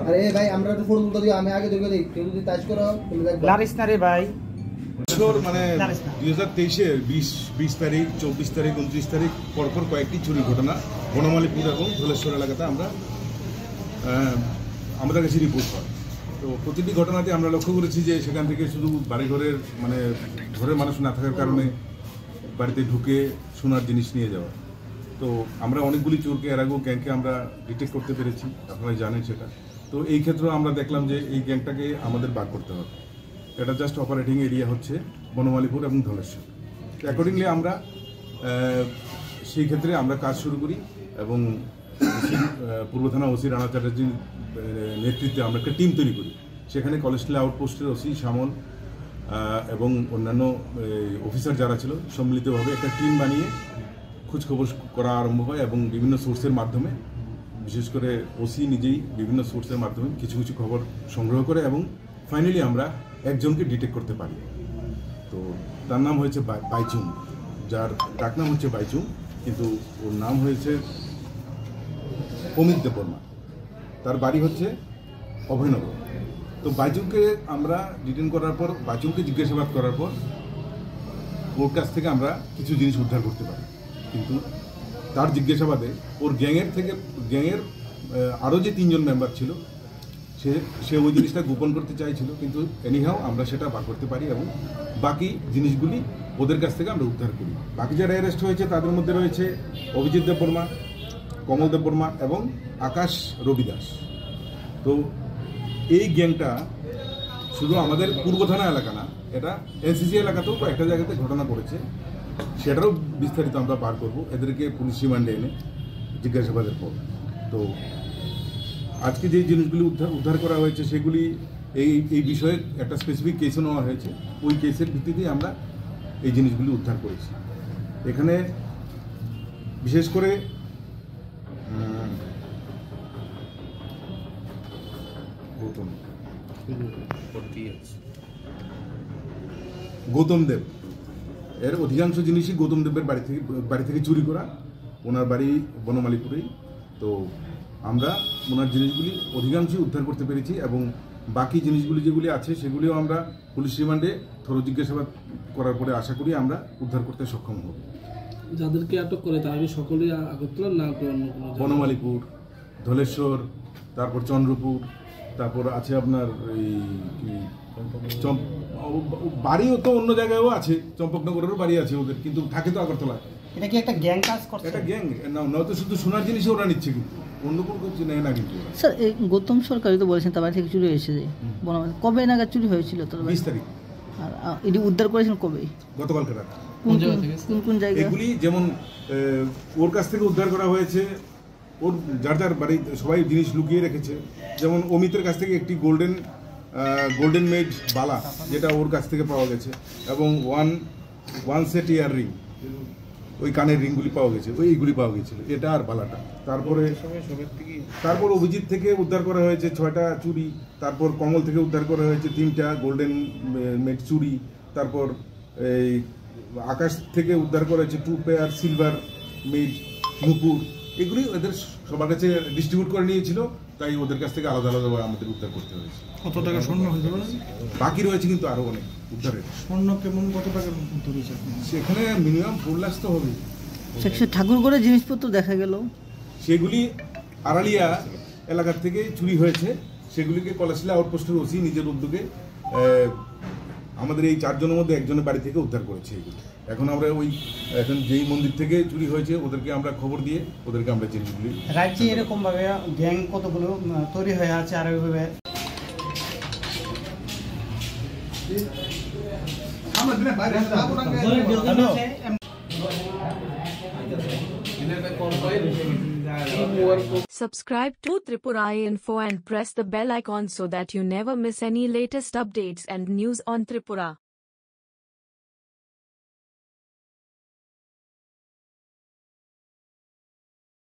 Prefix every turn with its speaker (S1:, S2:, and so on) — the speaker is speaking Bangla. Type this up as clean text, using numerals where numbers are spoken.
S1: আরে ভাই আমরা তো ফোন তুলতে দিই, আমি আগে দেখে দেই, কেউ যদি টাচ করো তুমি দেখবা লারিস না রে ভাই।
S2: মানে 2023-এর 20 তারিখ, 24 তারিখ, 29 তারিখ পরপর কয়েকটি চুরির ঘটনা বনমালীপুর এবং ধলেশ্বর এলাকাতে আমাদের কাছে রিপোর্ট হয়। তো প্রতিটি ঘটনাতে আমরা লক্ষ্য করেছি যে সেখান থেকে শুধু বাড়িঘরের মানে ঘরের মানুষ না থাকার কারণে বাড়িতে ঢুকে সোনার জিনিস নিয়ে যাওয়া। তো আমরা অনেকগুলি চোরকে এর আগেও গ্যাংকে আমরা ডিটেক্ট করতে পেরেছি, আপনারা জানেন সেটা। তো এই ক্ষেত্রেও আমরা দেখলাম যে এই গ্যাংটাকে আমাদের বার করতে হবে। এটা জাস্ট অপারেটিং এরিয়া হচ্ছে বনমালীপুর এবং ধলেশ্বর। অ্যাকর্ডিংলি আমরা সেই ক্ষেত্রে আমরা কাজ শুরু করি এবং পূর্ব থানা ওসি রানা চ্যাটার্জির নেতৃত্বে আমরা একটা টিম তৈরি করি। সেখানে কলেস্টল আউটপোস্টের ওসি শ্যামল এবং অন্যান্য অফিসার যারা ছিল সম্মিলিতভাবে একটা টিম বানিয়ে খোঁজখবর করা আরম্ভ হয় এবং বিভিন্ন সোর্সের মাধ্যমে, বিশেষ করে ওসি নিজেই বিভিন্ন সোর্সের মাধ্যমে কিছু কিছু খবর সংগ্রহ করে এবং ফাইনালি আমরা একজনকে ডিটেক্ট করতে পারি। তো তার নাম হয়েছে বাইচুং, যার ডাক নাম হচ্ছে বাইচুং, কিন্তু ওর নাম হয়েছে অমিত দেববর্মা। তার বাড়ি হচ্ছে অভয়নগর। তো বাইচুংকে আমরা ডিটেন করার পর, বাইচুংকে জিজ্ঞাসাবাদ করার পর ওর কাছ থেকে আমরা কিছু জিনিস উদ্ধার করতে পারি। কিন্তু তার জিজ্ঞাসাবাদে ওর গ্যাংয়ের আরও যে 3 জন মেম্বার ছিল সে ওই জিনিসটা গোপন করতে চাইছিল, কিন্তু এনিহাও আমরা সেটা বার করতে পারি এবং বাকি জিনিসগুলি ওদের কাছ থেকে আমরা উদ্ধার করি। বাকি যারা অ্যারেস্ট হয়েছে তাদের মধ্যে রয়েছে অভিজিৎ দেববর্মা, কমল দেববর্মা এবং আকাশ রবিদাস। তো এই গ্যাংটা শুধু আমাদের পূর্ব থানা এলাকা না, এটা এনসিসি এলাকাতেও কয়েকটা জায়গাতে ঘটনা করেছে। সেটারও বিস্তারিত আমরা বার করব এদেরকে পুলিশ রিমান্ডে এনে জিজ্ঞাসাবাদের পর। তো আজকে যে জিনিসগুলি উদ্ধার করা হয়েছে সেগুলি এই বিষয়ে একটা স্পেসিফিক কেসও নেওয়া হয়েছে। ওই কেসের ভিত্তিতেই আমরা এই জিনিসগুলি উদ্ধার করেছি। এখানে বিশেষ করে গৌতম দেব, এর অধিকাংশ জিনিসই গৌতম দেবের বাড়ি থেকে চুরি করা। ওনার বাড়ি বনমালীপুরেই। তো আমরা ওনার জিনিসগুলি অধিকাংশই উদ্ধার করতে পেরেছি এবং বাকি জিনিসগুলি যেগুলি আছে সেগুলিও আমরা পুলিশ রিমান্ডে থরো জিজ্ঞাসাবাদ করার পরে আশা করি আমরা উদ্ধার করতে সক্ষম হব।
S3: যাদেরকে আটক করে তারা সকলেই আগরতলা না
S2: বনমালীপুর, ধলেশ্বর, তারপর চন্দ্রপুর, তারপর আছে আপনার এই বাড়িও তো অন্য জায়গায়ও আছে, চম্পকনগরেরও বাড়ি আছে ওদের, কিন্তু থাকে তো আগরতলা।
S1: এটা কি একটা গ্যাং কাজ করছে?
S2: এটা গ্যাং নয়তো শুধু সোনার জিনিস ওরা নিচ্ছে, কিন্তু অন্য কোনো কিছু নেয় না। কিন্তু
S4: স্যার এই গৌতম সরকারই তো বলেছেন তার বাড়ি থেকে চুরি হয়েছে, যে কবে নাগাদ চুরি হয়েছিল? তোর
S2: 20 তারিখ।
S4: আর এটি উদ্ধার করেছেন কবে?
S2: গতকালকে রাত।
S4: কোন জায়গায়?
S2: এগুলি যেমন ওর কাছ থেকে উদ্ধার করা হয়েছে, ওর যার বাড়ি সবাই জিনিস লুকিয়ে রেখেছে। যেমন অমিতের কাছ থেকে একটি গোল্ডেন মেড বালা, যেটা ওর কাছ থেকে পাওয়া গেছে, এবং ওয়ান সেট ইয়ার রিং, ওই কানের রিংগুলি পাওয়া গেছে, এইগুলি পাওয়া গেছিল, এটা আর বালাটা। তারপর অভিজিৎ থেকে উদ্ধার করা হয়েছে 6টা চুড়ি। তারপর কমল থেকে উদ্ধার করা হয়েছে 3টা গোল্ডেন মেড চুড়ি। তারপর এই আকাশ থেকে উদ্ধার করা হয়েছে 2 পেয়ার সিলভার মেড নুপুর। এগুলি ওদের সবার কাছে ডিস্ট্রিবিউট করে নিয়েছিল, তাই ওদের কাছ থেকে আলাদা আলাদাভাবে আমাদের উদ্ধার করতে হয়েছে।
S3: কত টাকা স্বর্ণ হয়েছে?
S2: বাকি রয়েছে কিন্তু আরো অনেক উদ্ধারের।
S3: স্বর্ণ কেমন, কত টাকার উদ্ধার হয়েছে?
S2: সেখানে মিনিমাম 4 লাখ তো হবে।
S4: ঠাকুরগড়ের জিনিসপত্র দেখা গেল,
S2: সেগুলি আড়ালিয়া এলাকার থেকে চুরি হয়েছে। সেগুলিকে কলেস্টল আউটপোস্টের ওসি নিজের উদ্যোগে আমাদের এই 4 জনের মধ্যে একজনের বাড়ি থেকে উদ্ধার করেছে এগুলি। এখন আমরা এখন যেই মন্দির থেকে চুরি হয়েছে ওদেরকে আমরা খবর দিয়ে ওদেরকে আমরা জিনিসগুলি
S1: রাজ্যে এরকম ভাবে গ্যাং কতগুলো তৈরি হয়ে আছে আর ওইভাবে
S5: Subscribe to Tripura Info and press the bell icon so that you never miss any latest updates and news on Tripura.